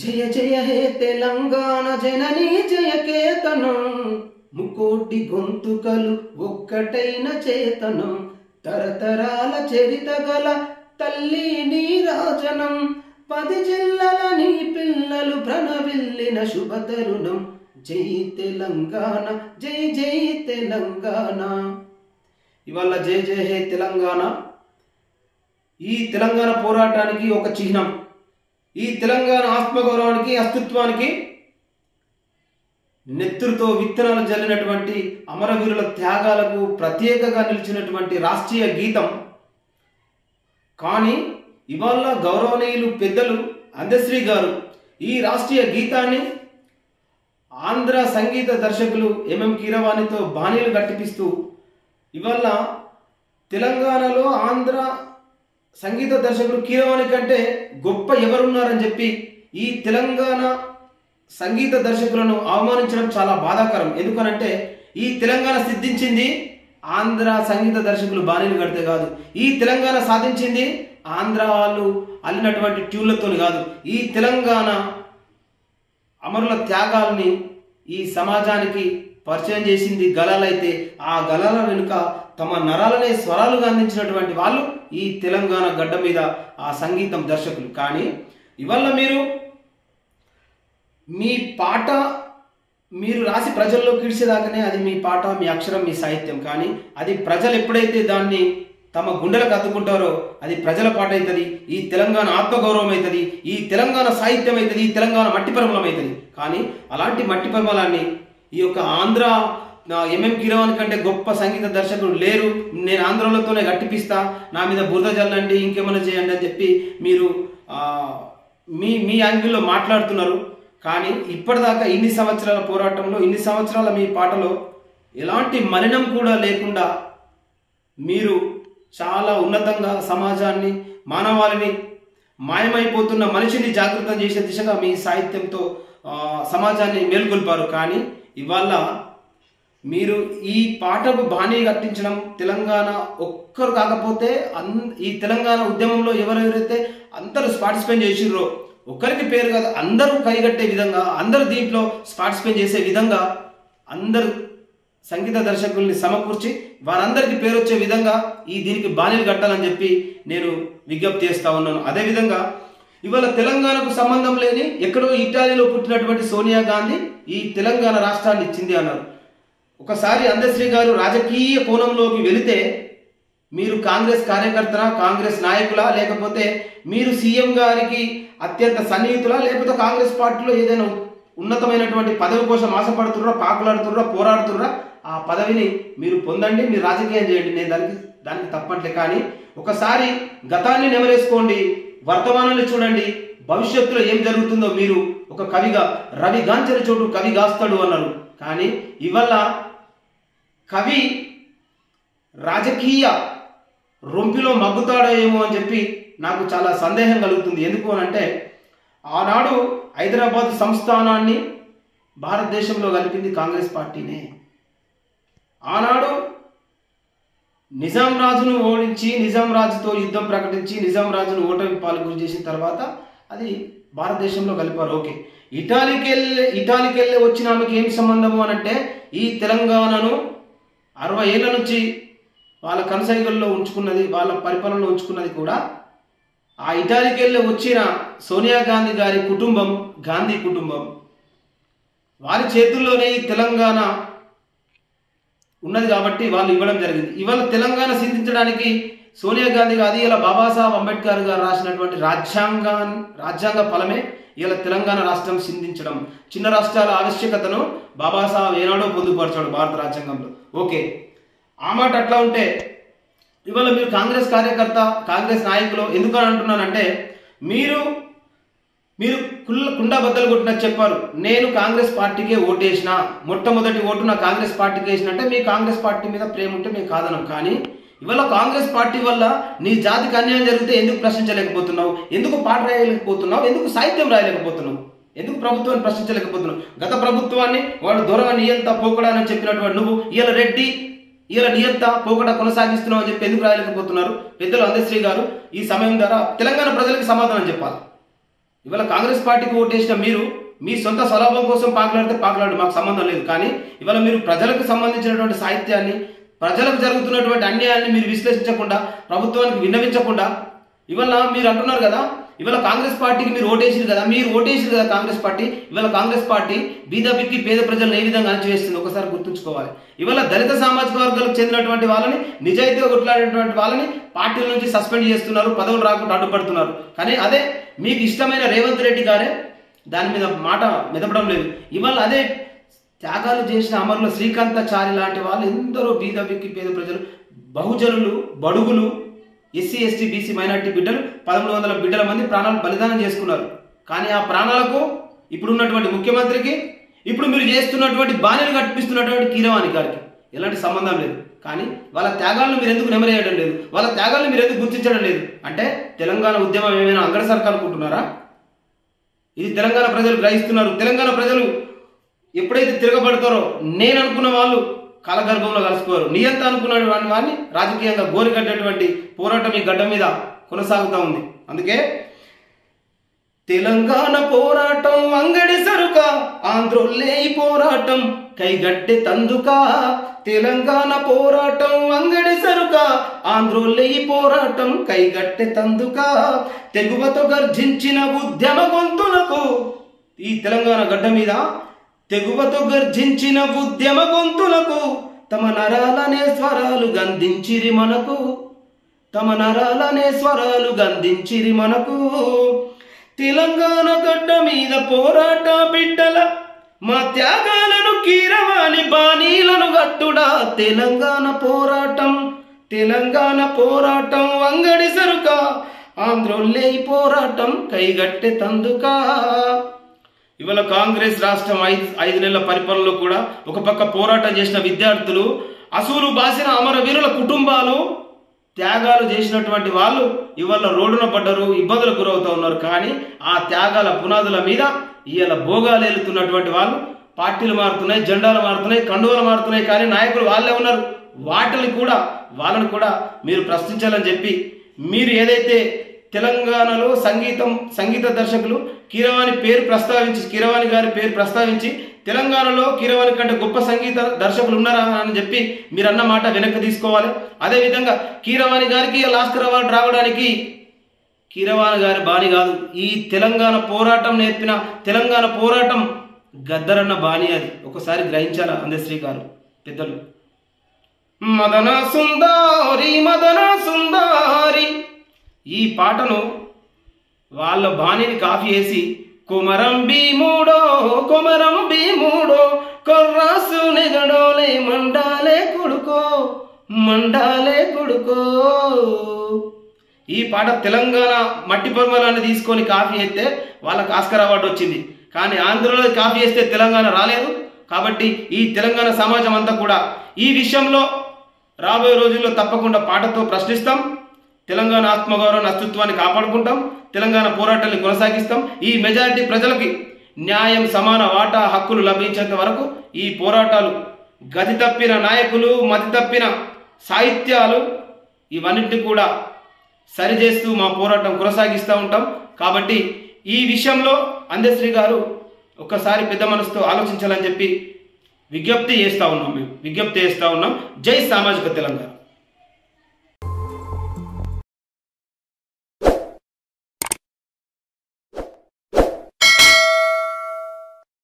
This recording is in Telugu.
జయ జయ హే తెలంగాణ జననీ జయ కేతనం ముకోటి గొంతుకలు ఒక్కటైన చేతనం తరతరాల చరిత గల తల్లి నీరాజనం 10 జిల్లల నీ పిల్లలు ప్రణవిల్లిన శుభతరుణం జై తెలంగాణ జై జై తెలంగాణ. ఇవాళ జయ జయ హే తెలంగాణ ఈ తెలంగాణ పోరాటానికి ఒక చిహ్నం. ఈ తెలంగాణ ఆత్మగౌరవానికి అస్తిత్వానికి నెత్తురుతో విత్తనాలు జల్లినటువంటి అమరవీరుల త్యాగాలకు ప్రత్యేకంగా నిలిచినటువంటి రాష్ట్రీయ గీతం. కానీ ఇవాళ గౌరవనీయులు పెద్దలు అందశ్రీ గారు ఈ రాష్ట్రీయ గీతాన్ని ఆంధ్ర సంగీత దర్శకులు ఎంఎం కీరవాణితో బాణీలు గట్టిపిస్తూ ఇవాళ తెలంగాణలో ఆంధ్ర సంగీత దర్శకులు కీరవాణి కంటే గొప్ప ఎవరున్నారని చెప్పి ఈ తెలంగాణ సంగీత దర్శకులను అవమానించడం చాలా బాధాకరం. ఎందుకనంటే ఈ తెలంగాణ సిద్ధించింది ఆంధ్ర సంగీత దర్శకులు బాణీలు కడితే కాదు, ఈ తెలంగాణ సాధించింది ఆంధ్ర వాళ్ళు అల్లినటువంటి ట్యూన్లతో కాదు. ఈ తెలంగాణ అమరుల త్యాగాల్ని ఈ సమాజానికి పరిచయం చేసింది గలాలైతే ఆ గలాల వెనుక తమ నరాలనే స్వరాలుగా అందించినటువంటి వాళ్ళు ఈ తెలంగాణ గడ్డ మీద ఆ సంగీతం దర్శకులు. కానీ ఇవాళ మీ పాట మీరు రాసి ప్రజల్లోకి ఇడిచేదాకానే అది మీ పాట, మీ అక్షరం, మీ సాహిత్యం. కానీ అది ప్రజలు ఎప్పుడైతే దాన్ని తమ గుండెలకు అద్దుకుంటారో అది ప్రజల పాట అవుతుంది, ఈ తెలంగాణ ఆత్మగౌరవం అవుతుంది, ఈ తెలంగాణ సాహిత్యం అవుతుంది, ఈ తెలంగాణ మట్టి పరిమళం అవుతుంది. కానీ అలాంటి మట్టి పరిమళాన్ని ఈ యొక్క ఆంధ్ర ఎంఎం కీరవాణి కంటే గొప్ప సంగీత దర్శకుడు లేరు, నేను ఆంధ్రలతోనే గట్టిపిస్తా, నా మీద బురద జల్లండి, ఇంకేమైనా చేయండి అని చెప్పి మీరు మీ యాంగిల్లో మాట్లాడుతున్నారు. కానీ ఇప్పటిదాకా ఇన్ని సంవత్సరాల పోరాటంలో, ఇన్ని సంవత్సరాల మీ పాటలో ఎలాంటి మలినం కూడా లేకుండా మీరు చాలా ఉన్నతంగా సమాజాన్ని, మానవాళిని, మాయమైపోతున్న మనిషిని జాగృతం చేసే దిశగా మీ సాహిత్యంతో సమాజాన్ని మేల్కొల్పారు. కానీ ఇవాళ మీరు ఈ పాటకు బాణీ కట్టించడం తెలంగాణ ఒక్కరు కాకపోతే ఈ తెలంగాణ ఉద్యమంలో ఎవరెవరైతే అందరూ పార్టిసిపేట్ చేసిర్రో ఒక్కరికి పేరు కాదు, అందరూ కైగట్టే విధంగా, అందరూ దీంట్లో పార్టిసిపేట్ చేసే విధంగా అందరూ సంగీత దర్శకుల్ని సమకూర్చి వారందరికీ పేరు వచ్చే విధంగా దీనికి బాణీలు కట్టాలని చెప్పి నేను విజ్ఞప్తి చేస్తా ఉన్నాను. అదేవిధంగా ఇవాళ తెలంగాణకు సంబంధం లేని ఎక్కడో ఇటాలీలో పుట్టినటువంటి సోనియా గాంధీ ఈ తెలంగాణ రాష్ట్రాన్ని ఇచ్చింది అన్నారు. ఒకసారి అందశ్రీ గారు రాజకీయ కోణంలోకి వెళితే మీరు కాంగ్రెస్ కార్యకర్తనా, కాంగ్రెస్ నాయకులా, లేకపోతే మీరు సీఎం గారికి అత్యంత సన్నిహితులా, లేకపోతే కాంగ్రెస్ పార్టీలో ఏదైనా ఉన్నతమైనటువంటి పదవి కోసం ఆశపడుతుర్రా, పాకులాడుతుర్రా, పోరాడుతుర్రా, ఆ పదవిని మీరు పొందండి, మీరు రాజకీయం చేయండి, నేను దానికి తప్పట్లే. కానీ ఒకసారి గతాన్ని నెమరేసుకోండి, వర్తమానాన్ని చూడండి, భవిష్యత్తులో ఏం జరుగుతుందో మీరు ఒక కవిగా రవి గాంచిన చోటు కవి గాస్తాడు అన్నారు. కానీ ఇవాళ కవి రాజకీయ రొంపిలో మగ్గుతాడో ఏమో అని చెప్పి నాకు చాలా సందేహం కలుగుతుంది. ఎందుకు అనంటే ఆనాడు హైదరాబాద్ సంస్థానాన్ని భారతదేశంలో కలిపింది కాంగ్రెస్ పార్టీనే. ఆనాడు నిజాం రాజును ఓడించి, నిజాం రాజుతో యుద్ధం ప్రకటించి, నిజాం రాజును ఓటమి పాలు గురి చేసిన తర్వాత అది భారతదేశంలో కలిపారు. ఓకే, ఇటాలీకి వెళ్ళి వచ్చిన ఆమెకి ఏం సంబంధము అనంటే ఈ తెలంగాణను 60 ఏళ్ల నుంచి వాళ్ళ కనసైగల్లో ఉంచుకున్నది, వాళ్ళ పరిపాలనలో ఉంచుకున్నది కూడా ఆ ఇటాలీకి వెళ్ళి వచ్చిన సోనియా గాంధీ గారి కుటుంబం, గాంధీ కుటుంబం. వారి చేతుల్లోనే ఈ తెలంగాణ ఉన్నది కాబట్టి వాళ్ళు ఇవ్వడం జరిగింది. ఇవాళ తెలంగాణ సిద్ధించడానికి సోనియా గాంధీ కాదు, ఇలా బాబాసాహెబ్ అంబేద్కర్ గారు రాసినటువంటి రాజ్యాంగ ఫలమే ఇలా తెలంగాణ రాష్ట్రం సిద్ధించడం. చిన్న రాష్ట్రాల ఆవశ్యకతను బాబాసాహెబ్ ఏనాడో పొందుపరచాడు భారత రాజ్యాంగంలో. ఓకే, ఆ మాట అట్లా ఉంటే ఇవాళ మీరు కాంగ్రెస్ కార్యకర్త, కాంగ్రెస్ నాయకులు ఎందుకని అంటున్నానంటే మీరు కుండా బద్దలు కొట్టినట్టు చెప్పారు. నేను కాంగ్రెస్ పార్టీకే ఓటేసిన, మొట్టమొదటి ఓటు నా కాంగ్రెస్ పార్టీకి వేసినంటే మీ కాంగ్రెస్ పార్టీ మీద ప్రేమ ఉంటే మేము కాదనం. కానీ ఇవాళ కాంగ్రెస్ పార్టీ వల్ల నీ జాతికి అన్యాయం జరిగితే ఎందుకు ప్రశ్నించలేకపోతున్నావు, ఎందుకు పాట రాయలేకపోతున్నావు, ఎందుకు సాహిత్యం రాయలేకపోతున్నావు, ఎందుకు ప్రభుత్వాన్ని ప్రశ్నించలేకపోతున్నావు? గత ప్రభుత్వాన్ని వాడు దొరవ నియంత పోకడానని చెప్పినటువంటి నువ్వు ఇవాళ రెడ్డి ఇలా నియంత పోకడ కొనసాగిస్తున్నావు అని చెప్పి ఎందుకు రాయలేకపోతున్నారు? పెద్దలు అందశ్రీ గారు ఈ సమయం ద్వారా తెలంగాణ ప్రజలకు సమాధానం చెప్పాలి. ఇవాళ కాంగ్రెస్ పార్టీకి ఓటేసిన మీరు మీ సొంత స్వలాభం కోసం పాకులాడు మాకు సంబంధం లేదు. కానీ ఇవాళ మీరు ప్రజలకు సంబంధించినటువంటి సాహిత్యాన్ని, ప్రజలకు జరుగుతున్నటువంటి అన్యాయాన్ని మీరు విశ్లేషించకుండా, ప్రభుత్వానికి విన్నవించకుండా, ఇవాళ మీరు అంటున్నారు కదా, ఇవాళ కాంగ్రెస్ పార్టీకి మీరు ఓటేసారు కదా కాంగ్రెస్ పార్టీ. ఇవాళ కాంగ్రెస్ పార్టీ బీదబిక్కి పేద ప్రజలను ఏ విధంగా అణచివేస్తుంది ఒకసారి గుర్తుంచుకోవాలి. ఇవాళ దళిత సామాజిక వర్గాలకు చెందినటువంటి వాళ్ళని, నిజాయితీగా కొట్లాడేటువంటి వాళ్ళని పార్టీల నుంచి సస్పెండ్ చేస్తున్నారు, పదవులు రాకుండా అడ్డుపడుతున్నారు. కానీ అదే మీకు ఇష్టమైన రేవంత్ రెడ్డి గారే దాని మీద మాట మెదపడం లేదు. ఇవాళ అదే త్యాగాలు చేసిన అమరుల శ్రీకాంతాచారి లాంటి వాళ్ళు ఎందరో బీదబిక్కి పేద ప్రజలు, బహుజనులు, బడుగులు, ఎస్సీ ఎస్టీ బీసీ మైనార్టీ బిడ్డలు 1100 బిడ్డల మంది ప్రాణాలు బలిదానం చేసుకున్నారు. కానీ ఆ ప్రాణాలకు ఇప్పుడున్నటువంటి ముఖ్యమంత్రికి, ఇప్పుడు మీరు చేస్తున్నటువంటి బాణీలు కట్టిస్తున్నటువంటి కీరవాణి గారికి ఎలాంటి సంబంధం లేదు. కానీ వాళ్ళ త్యాగాలను మీరు ఎందుకు నెమరేయడం లేదు, వాళ్ళ త్యాగాలను మీరు ఎందుకు గుర్తించడం లేదు అంటే తెలంగాణ ఉద్యమం ఏమైనా అంగడసరక అనుకుంటున్నారా? ఇది తెలంగాణ ప్రజలు గ్రహిస్తున్నారు. తెలంగాణ ప్రజలు ఎప్పుడైతే తిరగబడతారో నేను అనుకున్న వాళ్ళు కాలగర్భంలో కలుసుకోరు. నియంత అనుకున్న వాడిని రాజకీయంగా గోరికట్టేటువంటి పోరాటం ఈ గడ్డ మీద కొనసాగుతూ ఉంది. అందుకే తెలంగాణ పోరాటం అంగడి సరుక, ఆంధ్రోల్లే ఈ పోరాటం కైగట్టె తందుక. తెలంగాణ పోరాటం అంగడి సరుక, ఆంధ్రోల్లే ఈ పోరాటం కైగట్టె తందుక. తెగువతో గర్జించిన ఉద్యమ గొంతులకు, ఈ తెలంగాణ గడ్డ మీద తెగువతో గర్జించిన ఉద్యమ గొంతులకు తమ నరాలనే స్వరాలు గంధించిరి మనకు, తమ నరాలనే స్వరాలు గంధించిరి మనకు. తెలంగాణ గడ్డ మీద పోరాట బిడ్డల మా త్యాగాలను కీరవాణి బాణీలను గట్టుడా. తెలంగాణ పోరాటం అంగడి సరుక, ఆంధ్రోల్లే ఈ పోరాటం కైగట్టె తందుక. ఇవాళ కాంగ్రెస్ రాష్ట్రం 5 నెలల పరిపాలనలో కూడా ఒక పక్క పోరాటం చేసిన విద్యార్థులు, అసూలు బాసిన అమరవీరుల కుటుంబాలు, త్యాగాలు చేసినటువంటి వాళ్ళు ఇవాళ రోడ్డున పడ్డరు, ఇబ్బందులకు గురవుతూ ఉన్నారు. కానీ ఆ త్యాగాల పునాదుల మీద ఇవాళ భోగాలు ఏలుతున్నటువంటి వాళ్ళు, పార్టీలు మారుతున్నాయి, జెండాలు మారుతున్నాయి, కండువలు మారుతున్నాయి, కానీ నాయకులు వాళ్ళే ఉన్నారు. వాళ్ళని కూడా మీరు ప్రశ్నించాలని చెప్పి, మీరు ఏదైతే తెలంగాణలో సంగీత దర్శకులు కీరవాణి గారి పేరు ప్రస్తావించి తెలంగాణలో కీరవాణి కంటే గొప్ప సంగీత దర్శకులు ఉన్నారా అని చెప్పి మీరు అన్న మాట వెనక్కి తీసుకోవాలి. అదేవిధంగా కీరవాణి గారికి లాస్కర్ అవార్డు రావడానికి కీరవాణి గారి బాణి కాదు, ఈ తెలంగాణ పోరాటం నేర్పిన, తెలంగాణ పోరాటం గద్దరన్న బాణి. అది ఒకసారి గ్రహించాలా అందశ్రీ గారు, పెద్దలు. మదన సుందారి ఈ పాటను వాళ్ళ బాణిని కాపీ చేసి కొమరం భీముడో కొర్రాసు నెగడోలే మండాలే కొడుకో. ఈ పాట తెలంగాణ మట్టి పరిమళాన్ని తీసుకొని కాపీ చేస్తే వాళ్ళకి ఆస్కర్ అవార్డు వచ్చింది. కానీ ఆంధ్రలో కాపీ చేస్తే తెలంగాణ రాలేదు. కాబట్టి ఈ తెలంగాణ సమాజం అంతా కూడా ఈ విషయంలో రాబోయే రోజుల్లో తప్పకుండా పాటతో ప్రశ్నిస్తాం. తెలంగాణ ఆత్మగౌరవ అస్తిత్వాన్ని కాపాడుకుంటాం, తెలంగాణ పోరాటాన్ని కొనసాగిస్తాం. ఈ మెజారిటీ ప్రజలకి న్యాయం, సమాన వాటా హక్కులు లభించేంత వరకు ఈ పోరాటాలు, గతి తప్పిన నాయకులు, మతి తప్పిన సాహిత్యాలు, ఇవన్నింటినీ కూడా సరిచేస్తూ మా పోరాటం కొనసాగిస్తూ ఉంటాం. కాబట్టి ఈ విషయంలో అందశ్రీ గారు ఒక్కసారి పెద్ద మనసుతో ఆలోచించాలని చెప్పి విజ్ఞప్తి చేస్తూ ఉన్నాం. జై సామాజిక తెలంగాణ.